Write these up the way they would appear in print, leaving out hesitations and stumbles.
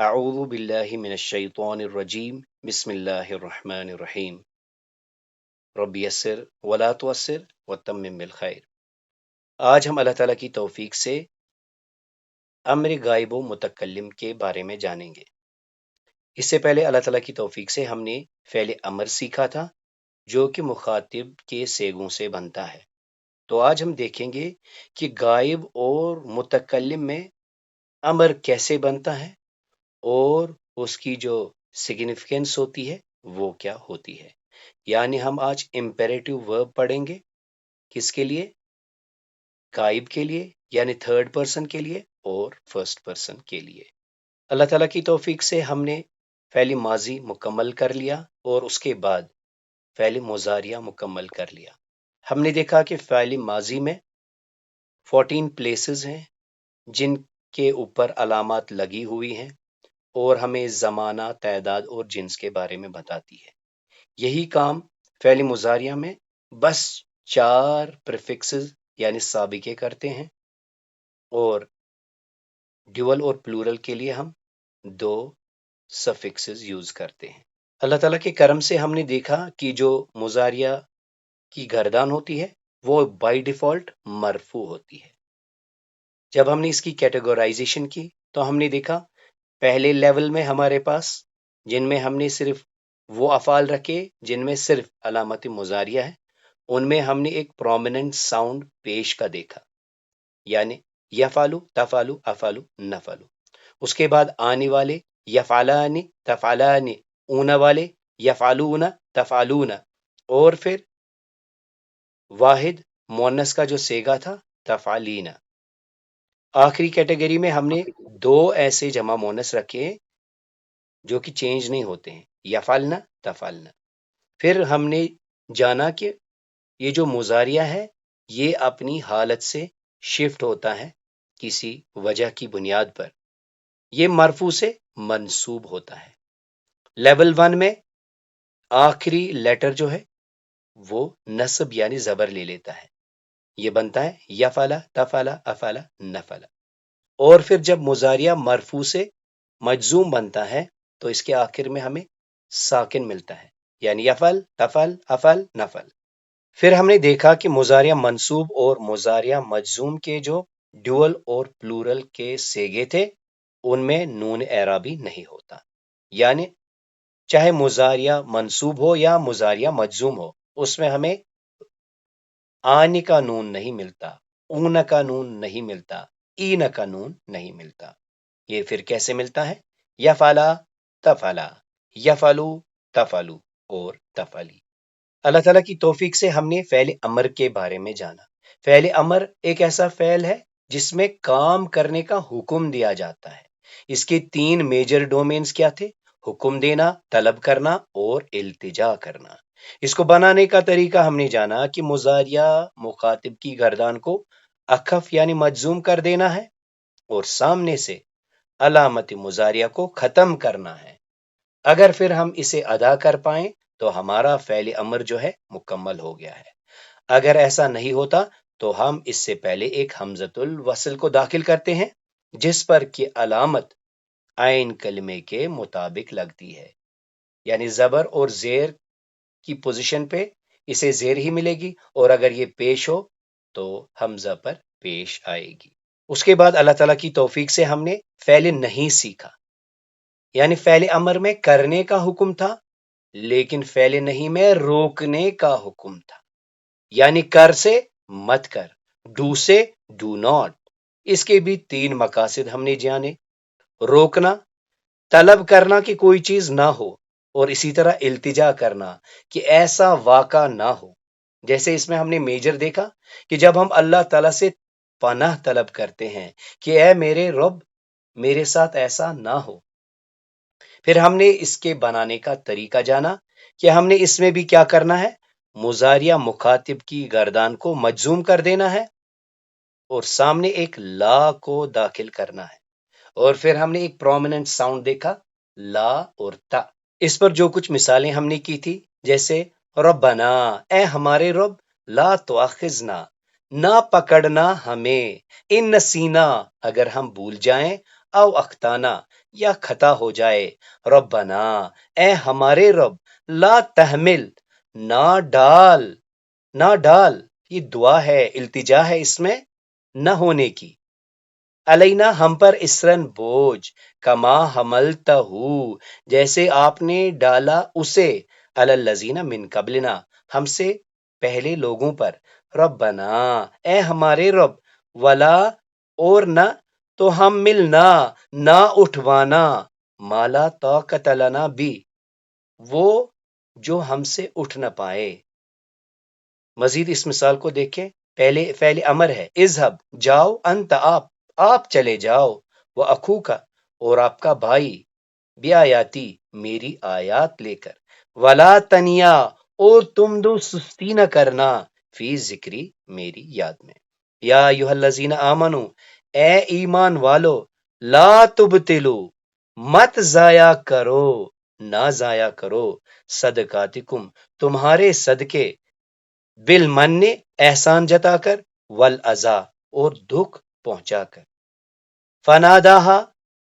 اعوذ باللہ من الشیطان الرجیم بسم اللہ الرحمن الرحیم رب یسر ولا تعسر وتمم بالخیر۔ آج ہم اللہ تعالیٰ کی توفیق سے امر غائب و متکلم کے بارے میں جانیں گے۔ اس سے پہلے اللہ تعالیٰ کی توفیق سے ہم نے فعل امر سیکھا تھا جو کہ مخاطب کے سیغوں سے بنتا ہے۔ تو آج ہم دیکھیں گے کہ غائب اور متکلم میں امر کیسے بنتا ہے اور اس کی جو سگنیفیکنس ہوتی ہے وہ کیا ہوتی ہے۔ یعنی ہم آج امپیریٹو ورب پڑھیں گے، کس کے لیے؟ غائب کے لیے یعنی تھرڈ پرسن کے لیے اور فرسٹ پرسن کے لیے۔ اللہ تعالیٰ کی توفیق سے ہم نے فعل ماضی مکمل کر لیا اور اس کے بعد فعل مضارعہ مکمل کر لیا۔ ہم نے دیکھا کہ فعل ماضی میں 14 پلیسز ہیں جن کے اوپر علامات لگی ہوئی ہیں اور ہمیں زمانہ، تعداد اور جنس کے بارے میں بتاتی ہے۔ یہی کام فعل مضارعہ میں بس 4 پریفکسز یعنی سابقے کرتے ہیں، اور ڈیول اور پلورل کے لیے ہم 2 سفکسز یوز کرتے ہیں۔ اللہ تعالیٰ کے کرم سے ہم نے دیکھا کہ جو مضارعہ کی گردان ہوتی ہے وہ بائی ڈیفالٹ مرفوع ہوتی ہے۔ جب ہم نے اس کی کیٹیگورائزیشن کی تو ہم نے دیکھا پہلے لیول میں ہمارے پاس جن میں ہم نے صرف وہ افعال رکھے جن میں صرف علامت مضارعہ ہے، ان میں ہم نے ایک پرومیننٹ ساؤنڈ پیش کا دیکھا، یعنی یفعلو، تفعلو، افعلو، نفعلو۔ اس کے بعد آنے والے یفعلان، تفعلان، اون والے یفعلون، تفعلون، اور پھر واحد مونس کا جو سیگا تھا تفعلین۔ آخری کیٹیگری میں ہم نے 2 ایسے جمع مونس رکھے جو کہ چینج نہیں ہوتے ہیں، یفعلنا، تفعلنا۔ پھر ہم نے جانا کہ یہ جو مضارعہ ہے یہ اپنی حالت سے شفٹ ہوتا ہے کسی وجہ کی بنیاد پر، یہ مرفوع سے منصوب ہوتا ہے۔ لیول 1 میں آخری لیٹر جو ہے وہ نصب یعنی زبر لے لیتا ہے، یہ بنتا ہے یفعلا، تفعلا، افعلا، نفعلا۔ اور پھر جب مضارعہ مرفوع سے مجزوم بنتا ہے تو اس کے آخر میں ہمیں ساکن ملتا ہے، یعنی یفعل، تفعل، افعل، نفعل۔ پھر ہم نے دیکھا کہ مضارعہ منصوب اور مضارعہ مجزوم کے جو ڈیول اور پلورل کے سیگے تھے ان میں نون اعرابی نہیں ہوتا، یعنی چاہے مضارعہ منصوب ہو یا مضارعہ مجزوم ہو اس میں ہمیں آنے کا نون نہیں ملتا، اون کا نون نہیں ملتا، این کا نون نہیں ملتا۔ یہ پھر کیسے ملتا ہے؟ یفعلا، تفعلا، یفعلو، تفعلو اور تفعلی۔ اللہ تعالیٰ کی توفیق سے ہم نے فعل امر کے بارے میں جانا۔ فعل امر ایک ایسا فعل ہے جس میں کام کرنے کا حکم دیا جاتا ہے۔ اس کے 3 میجر ڈومینز کیا تھے؟ حکم دینا، طلب کرنا اور التجا کرنا۔ اس کو بنانے کا طریقہ ہم نے جانا کہ مضارعہ مخاطب کی گردان کو اخف یعنی مجزوم کر دینا ہے اور سامنے سے علامت مضارعہ کو ختم کرنا ہے۔ اگر پھر ہم اسے ادا کر پائیں تو ہمارا فعل امر جو ہے مکمل ہو گیا ہے۔ اگر ایسا نہیں ہوتا تو ہم اس سے پہلے ایک حمزۃ الوصل کو داخل کرتے ہیں جس پر کہ علامت عین کلمے کے مطابق لگتی ہے، یعنی زبر اور زیر کی پوزیشن پہ اسے زیر ہی ملے گی، اور اگر یہ پیش ہو تو حمزہ پر پیش آئے گی۔ اس کے بعد اللہ تعالیٰ کی توفیق سے ہم نے فعل نہیں سیکھا، یعنی فعل امر میں کرنے کا حکم تھا لیکن فعل نہیں میں روکنے کا حکم تھا، یعنی کر سے مت کر، ڈو سے ڈو ناٹ۔ اس کے بھی 3 مقاصد ہم نے جانے: روکنا، طلب کرنا کہ کوئی چیز نہ ہو، اور اسی طرح التجا کرنا کہ ایسا واقع نہ ہو۔ جیسے اس میں ہم نے میجر دیکھا کہ جب ہم اللہ تعالیٰ سے پناہ طلب کرتے ہیں کہ اے میرے رب میرے ساتھ ایسا نہ ہو۔ پھر ہم نے اس کے بنانے کا طریقہ جانا کہ ہم نے اس میں بھی کیا کرنا ہے؟ مضارعہ مخاطب کی گردان کو مجزوم کر دینا ہے اور سامنے ایک لا کو داخل کرنا ہے، اور پھر ہم نے ایک پرومیننٹ ساؤنڈ دیکھا، لا اور تا۔ اس پر جو کچھ مثالیں ہم نے کی تھی، جیسے ربنا، اے ہمارے رب، لا تؤاخذنا، نہ پکڑنا ہمیں، ان نسینا، اگر ہم بھول جائیں، او اختانا یا خطا ہو جائے، ربنا اے ہمارے رب، لا تحمل نہ ڈال، یہ دعا ہے، التجا ہے اس میں نہ ہونے کی، علینا ہم پر اسرن بوجھ، کما حملتہ جیسے آپ نے ڈالا اسے، علی الذین من قبلنا ہم سے پہلے لوگوں پر، ربنا اے ہمارے رب، ولا اور نہ تو ہم ملنا نہ اٹھوانا، مالا طاقت لنا بھی وہ جو ہم سے اٹھ نہ پائے۔ مزید اس مثال کو دیکھیں، پہلے فعل امر ہے، اذهب جاؤ، انت آپ چلے جاؤ، وہ اخو کا اور آپ کا بھائی، بی آیاتی میری آیات لے کر، ولا تنیا اور تم دو سستی نہ کرنا، فی ذکری میری یاد میں، یا ایھا الذین آمنو اے ایمان والو، لا تبتلو مت ضائع کرو، نہ ضائع کرو، صدقاتکم تمہارے صدقے، بالمن احسان جتا کر، والاذا اور دکھ پہنچا کر، فناداہا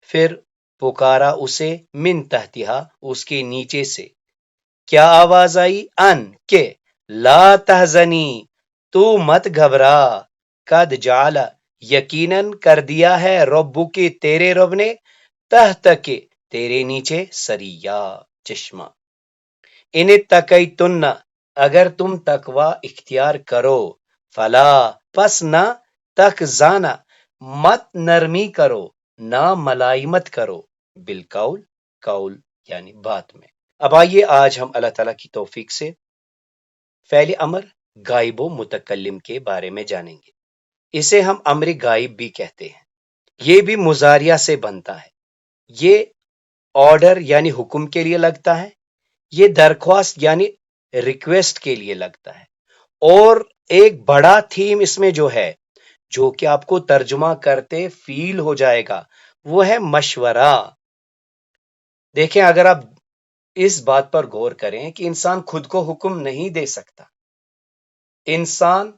پھر پکارا اسے، من تحتہا اس کے نیچے سے، کیا آواز آئی، ان کہ، لا تحزنی تو مت گھبرا، قد جعل یقیناً کر دیا ہے، ربو کے تیرے رب نے، تحت کے تیرے نیچے، سریا چشمہ، ان اتقیتن اگر تم تقوی اختیار کرو، فلا پس نہ تخزانا مت نرمی کرو، نہ ملائمت کرو، بالقول قول یعنی بات میں۔ اب آئیے آج ہم اللہ تعالیٰ کی توفیق سے فعل امر غائب و متکلم کے بارے میں جانیں گے۔ اسے ہم امر غائب بھی کہتے ہیں، یہ بھی مضارعہ سے بنتا ہے، یہ آرڈر یعنی حکم کے لیے لگتا ہے، یہ درخواست یعنی ریکویسٹ کے لیے لگتا ہے، اور ایک بڑا تھیم اس میں جو ہے، جو کہ آپ کو ترجمہ کرتے فیل ہو جائے گا، وہ ہے مشورہ۔ دیکھیں اگر آپ اس بات پر غور کریں کہ انسان خود کو حکم نہیں دے سکتا، انسان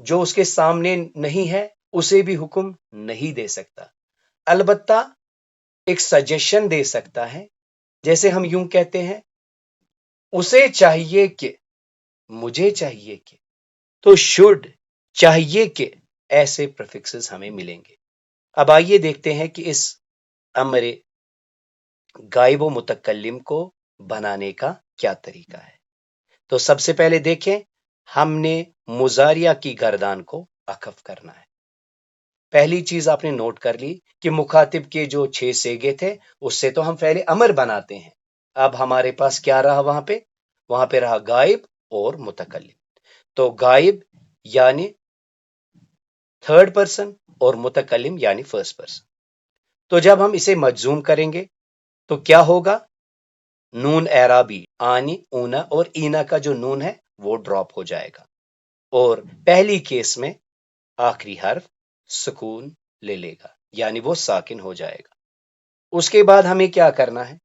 جو اس کے سامنے نہیں ہے اسے بھی حکم نہیں دے سکتا، البتہ ایک سجیشن دے سکتا ہے، جیسے ہم یوں کہتے ہیں، اسے چاہیے کہ، مجھے چاہیے کہ، تو شوڈ چاہیے کہ، ایسے پریفکسز ہمیں ملیں گے۔ اب آئیے دیکھتے ہیں کہ اس امر غائب و متکلم کو بنانے کا کیا طریقہ ہے۔ تو سب سے پہلے دیکھیں، ہم نے مضارعہ کی گردان کو اخف کرنا ہے۔ پہلی چیز آپ نے نوٹ کر لی کہ مخاطب کے جو 6 سیگے تھے اس سے تو ہم فعل امر بناتے ہیں، اب ہمارے پاس کیا رہا وہاں پہ رہا غائب اور متکلم۔ تو غائب یعنی تھرڈ پرسن اور متکلم یعنی فرسٹ پرسن۔ تو جب ہم اسے مجزوم کریں گے تو کیا ہوگا، نون اعرابی آنی اونا اور اینا کا جو نون ہے وہ ڈراپ ہو جائے گا، اور پہلی کیس میں آخری حرف سکون لے لے گا، یعنی وہ ساکن ہو جائے گا۔ اس کے بعد ہمیں کیا کرنا ہے،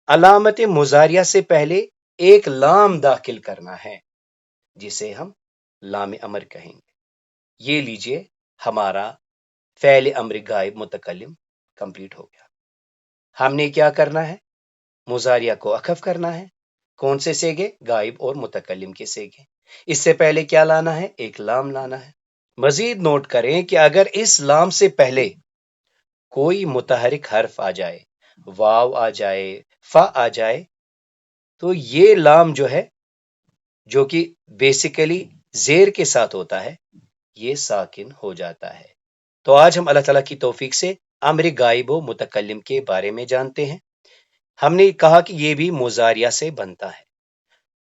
علامت مضارعہ سے پہلے ایک لام داخل کرنا ہے، جسے ہم لام امر کہیں گے۔ یہ لیجئے ہمارا فعل امر غائب متکلم کمپلیٹ ہو گیا۔ ہم نے کیا کرنا ہے، مضارعہ کو اخف کرنا ہے، کون سے سیگے، غائب اور متکلم کے سیگے۔ اس سے پہلے کیا لانا ہے، ایک لام لانا ہے۔ مزید نوٹ کریں کہ اگر اس لام سے پہلے کوئی متحرک حرف آ جائے، واو آ جائے، فا آ جائے، تو یہ لام جو ہے، جو کہ بیسیکلی زیر کے ساتھ ہوتا ہے، یہ ساکن ہو جاتا ہے۔ تو آج ہم اللہ تعالیٰ کی توفیق سے امر غائب و متکلم کے بارے میں جانتے ہیں۔ ہم نے کہا کہ یہ بھی مضارعہ سے بنتا ہے،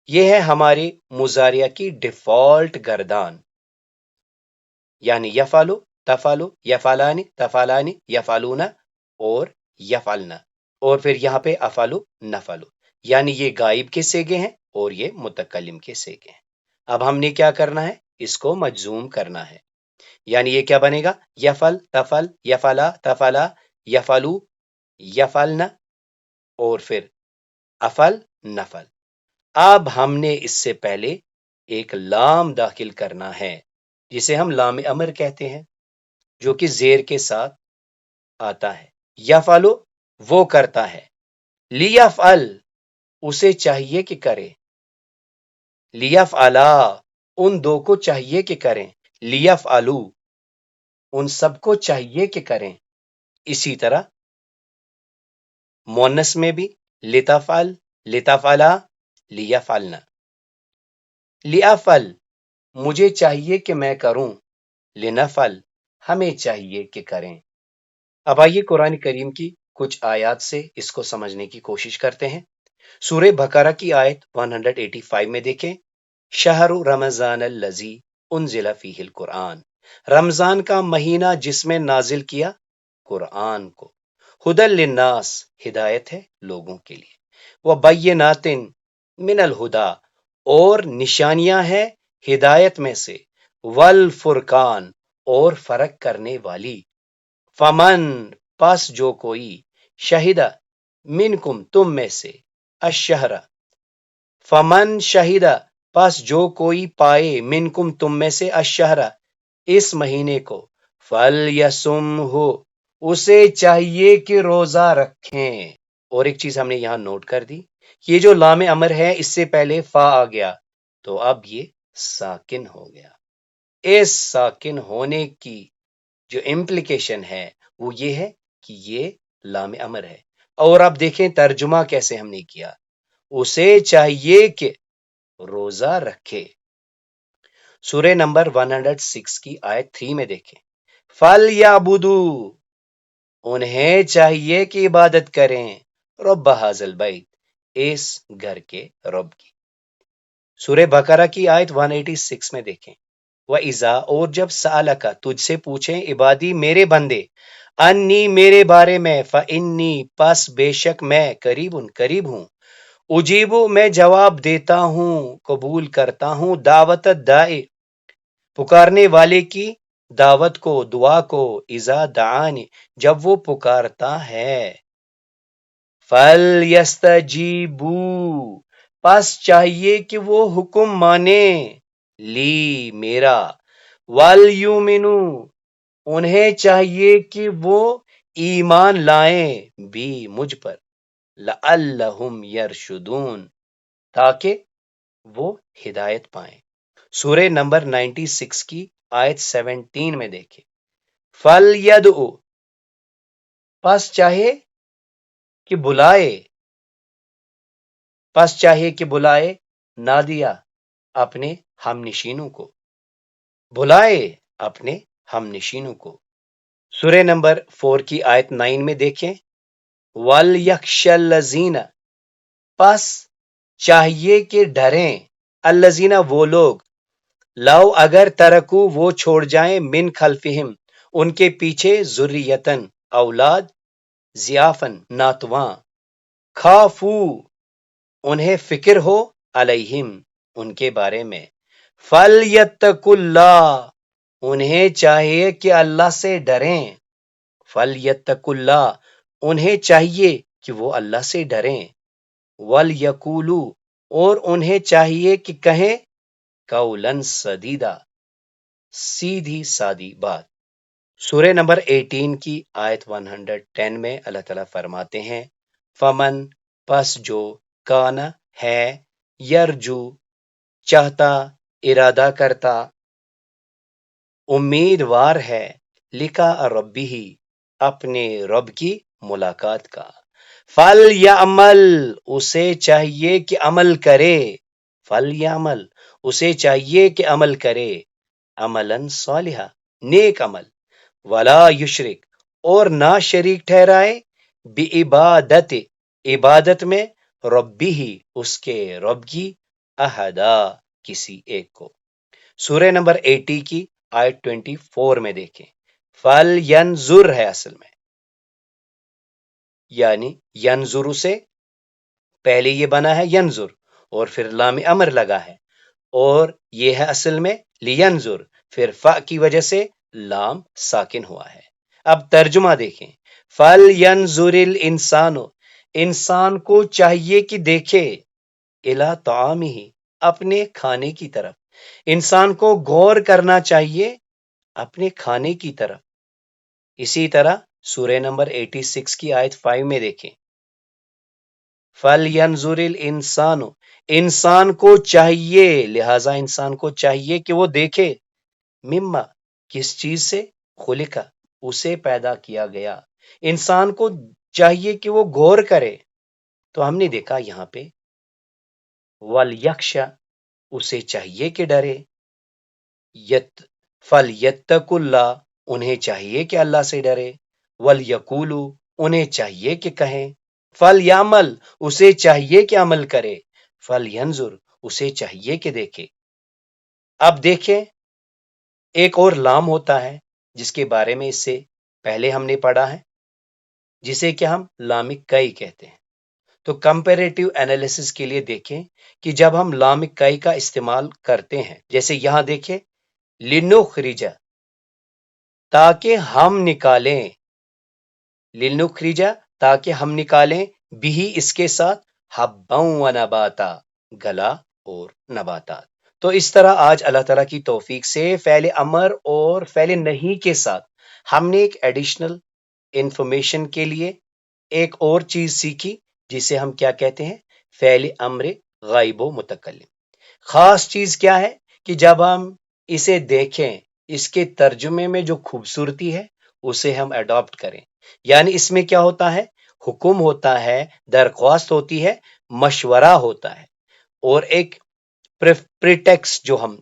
یہ ہے ہماری مضارعہ کی ڈیفالٹ گردان، یعنی یفعلو، تفعلو، یفعلانی، تفعلانی، یفعلون اور یفعلن، اور پھر یہاں پہ افعلو، نفعلو، یعنی یہ غائب کے سیگے ہیں اور یہ متکلم کے سیگے ہیں۔ اب ہم نے کیا کرنا ہے، اس کو مجزوم کرنا ہے، یعنی یہ کیا بنے گا، یفعل، تفعل، یفعلا، تفعلا، یفعلو، یفعلن، اور پھر افعل، نفعل۔ اب ہم نے اس سے پہلے ایک لام داخل کرنا ہے، جسے ہم لام امر کہتے ہیں، جو کہ زیر کے ساتھ آتا ہے، یفعلو وہ کرتا ہے، لیفعل اسے چاہیے کہ کرے، لیفعلا ان دو کو چاہیے کہ کریں، لیفعلو ان سب کو چاہیے کہ کریں۔ اسی طرح مونس میں بھی لتفعل، لتفعلا، لیفعلنا، لیفعل مجھے چاہیے کہ میں کروں، لنفعل ہمیں چاہیے کہ کریں۔ اب آئیے قرآن کریم کی کچھ آیات سے اس کو سمجھنے کی کوشش کرتے ہیں۔ سورہ بقرہ کی آیت 185 میں دیکھیں، شہر رمضان الذی انزل فیہ القرآن، رمضان کا مہینہ جس میں نازل کیا قرآن کو، ہدی للناس ہدایت ہے لوگوں کے لیے، وبینات من الہدا اور نشانیاں ہیں ہدایت میں سے، والفرقان اور فرق کرنے والی، فمن پس جو کوئی، شہیدہ منکم تم میں سے، الشہر فمن شہیدہ پس جو کوئی پائے، منکم تم میں سے، الشہر اس مہینے کو، فلیسمہ اسے چاہیے کہ روزہ رکھیں۔ اور ایک چیز ہم نے یہاں نوٹ کر دی، یہ جو لام امر ہے اس سے پہلے فا آ گیا تو اب یہ ساکن ہو گیا۔ اس ساکن ہونے کی جو امپلیکیشن ہے وہ یہ ہے کہ یہ لام امر ہے۔ اور اب دیکھیں ترجمہ کیسے ہم نے کیا، اسے چاہیے کہ روزہ رکھے۔ سورہ نمبر 106 کی آیت 3 میں دیکھیں، فَلْيَعْبُدُوا انہیں چاہیے کہ عبادت کریں، رب ھذا البیت اس گھر کے رب کی۔ سورہ بقرہ کی آیت 186 میں دیکھیں، وَإِذَا اور جب سألک تجھ سے پوچھیں عبادی میرے بندے، انی میرے بارے میں، فإنی پس بے شک میں، قریب ہوں، اجیبو میں جواب دیتا ہوں، قبول کرتا ہوں، دعوت الداعی پکارنے والے کی دعوت کو، دعا کو، اذا دعانی جب وہ پکارتا ہے، فَلْيَسْتَجِیبُوا پس چاہیے کہ وہ حکم مانے، لی میرا، وَلْیُؤْمِنُوا انہیں چاہیے کہ وہ ایمان لائیں، بھی مجھ پر، لَعَلَّهُمْ يَرْشُدُونَ تاکہ وہ ہدایت پائیں۔ سورہ نمبر 96 کی آیت 17 میں دیکھیں، فَلْيَدْعُ پس چاہے کہ بلائے، نادیہ اپنے ہم نشینوں کو، بلائے اپنے ہم نشینوں کو۔ سورہ نمبر 4 کی آیت 9 میں دیکھیں، وَلْيَخْشَ الَّذِينَ پس چاہیے کہ ڈریں، الذین وہ لوگ، لو اگر ترکو وہ چھوڑ جائیں، من خلفہم ان کے پیچھے، ذریتن اولاد، ضیافن ناتواں، خافو انہیں فکر ہو، علیہم ان کے بارے میں، فلیتقوا اللہ انہیں چاہیے کہ اللہ سے ڈریں، فلیتقوا اللہ انہیں چاہیے کہ وہ اللہ سے ڈریں، ولیقولوا اور انہیں چاہیے کہ کہیں، قولا سدیدا سیدھی سادی بات۔ سورہ نمبر 18 کی آیت 110 میں اللہ تعالیٰ فرماتے ہیں، فمن پس جو، کانا ہے، یرجو چاہتا، ارادہ کرتا، امیدوار ہے، لقاء ربہ اپنے رب کی ملاقات کا، فَلْيَعْمَلْ اسے چاہیے کہ عمل کرے، فَلْيَعْمَلْ اسے چاہیے کہ عمل کرے، عملاً صالحا نیک عمل، ولا یشرک اور نہ شریک ٹھہرائے، بعبادت عبادت میں، ربی اس کے رب کی، احدا کسی ایک کو۔ سورہ نمبر 80 کی آیت 24 میں دیکھیں، فَلْيَنظُرْ ہے اصل میں، یعنی ینظر سے پہلے یہ بنا ہے ینظر اور پھر لام امر لگا ہے، اور یہ ہے اصل میں لینظر، پھر فا کی وجہ سے لام ساکن ہوا ہے۔ اب ترجمہ دیکھیں، فَلْيَنظُرِ الْإِنسَانُ انسان کو چاہیے کہ دیکھے، إِلَىٰ طَعَامِهِ اپنے کھانے کی طرف، انسان کو غور کرنا چاہیے اپنے کھانے کی طرف۔ اسی طرح سورہ نمبر 86 کی آیت 5 میں دیکھیں، فَلْيَنْظُرِ الْإِنسَانُ، انسان کو چاہیے، لہٰذا انسان کو چاہیے کہ وہ دیکھے، مما، کس چیز سے، خلقہ، اسے پیدا کیا گیا، انسان کو چاہیے کہ وہ غور کرے۔ تو ہم نے دیکھا یہاں پہ وَلْيَخْشَ، اسے چاہیے کہ ڈرے، فَلْيَتَّقُ اللَّهَ، انہیں چاہیے کہ اللہ سے ڈرے، وَلْيَقُولُوا، انہیں چاہیے کہ کہیں، فَلْيَعْمَلْ، اسے چاہیے کہ عمل کرے، فَلْيَنْظُرْ، اسے چاہیے کہ دیکھے۔ اب دیکھیں ایک اور لام ہوتا ہے جس کے بارے میں اس سے پہلے ہم نے پڑھا ہے، جسے کہ ہم لام کئی کہتے ہیں۔ تو کمپیریٹیو انالیسس کے لیے دیکھیں کہ جب ہم لام کئی کا استعمال کرتے ہیں، جیسے یہاں دیکھیں لِنُخْرِجَ، تاکہ ہم نکالیں، لِنُخْرِجَ، تاکہ ہم نکالیں، بھی اس کے ساتھ، حَبًّا وَنَبَاتًا، گلا اور نباتات۔ تو اس طرح آج اللہ تعالیٰ کی توفیق سے فعل امر اور فعل نہیں کے ساتھ ہم نے ایک ایڈیشنل انفارمیشن کے لیے ایک اور چیز سیکھی، جسے ہم کیا کہتے ہیں، فعل امر غائب و متکلم۔ خاص چیز کیا ہے کہ جب ہم اسے دیکھیں، اس کے ترجمے میں جو خوبصورتی ہے اسے ہم اڈاپٹ کریں، یعنی اس میں کیا ہوتا ہے، حکم ہوتا ہے، درخواست ہوتی ہے، مشورہ ہوتا ہے، اور ایک پریٹیکس جو ہم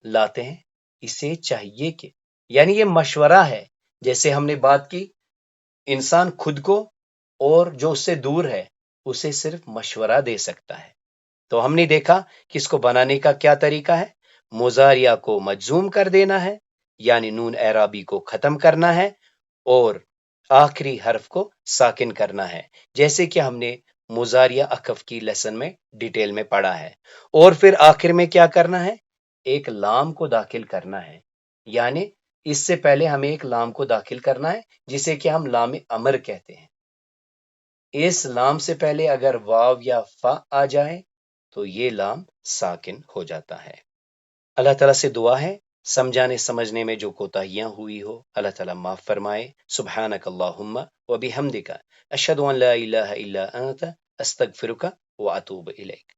لاتے ہیں، اسے چاہیے کہ، یعنی یہ مشورہ ہے۔ جیسے ہم نے بات کی، انسان خود کو اور جو اس سے دور ہے اسے صرف مشورہ دے سکتا ہے۔ تو ہم نے دیکھا کہ اس کو بنانے کا کیا طریقہ ہے، مضارعہ کو مجزوم کر دینا ہے، یعنی نون اعرابی کو ختم کرنا ہے، اور آخری حرف کو ساکن کرنا ہے، جیسے کہ ہم نے مضارعہ اکف کی لیسن میں ڈیٹیل میں پڑھا ہے۔ اور پھر آخر میں کیا کرنا ہے، ایک لام کو داخل کرنا ہے، یعنی اس سے پہلے ہمیں ایک لام کو داخل کرنا ہے جسے کہ ہم لام امر کہتے ہیں۔ اس لام سے پہلے اگر واو یا فا آ جائے تو یہ لام ساکن ہو جاتا ہے۔ اللہ تعالیٰ سے دعا ہے سمجھانے سمجھنے میں جو کوتاہیاں ہوئی ہو اللہ تعالیٰ معاف فرمائے۔ سبحانک اللہم و بحمدک، اشہد ان لا الہ الا انت، استغفرک و اتوب الیک۔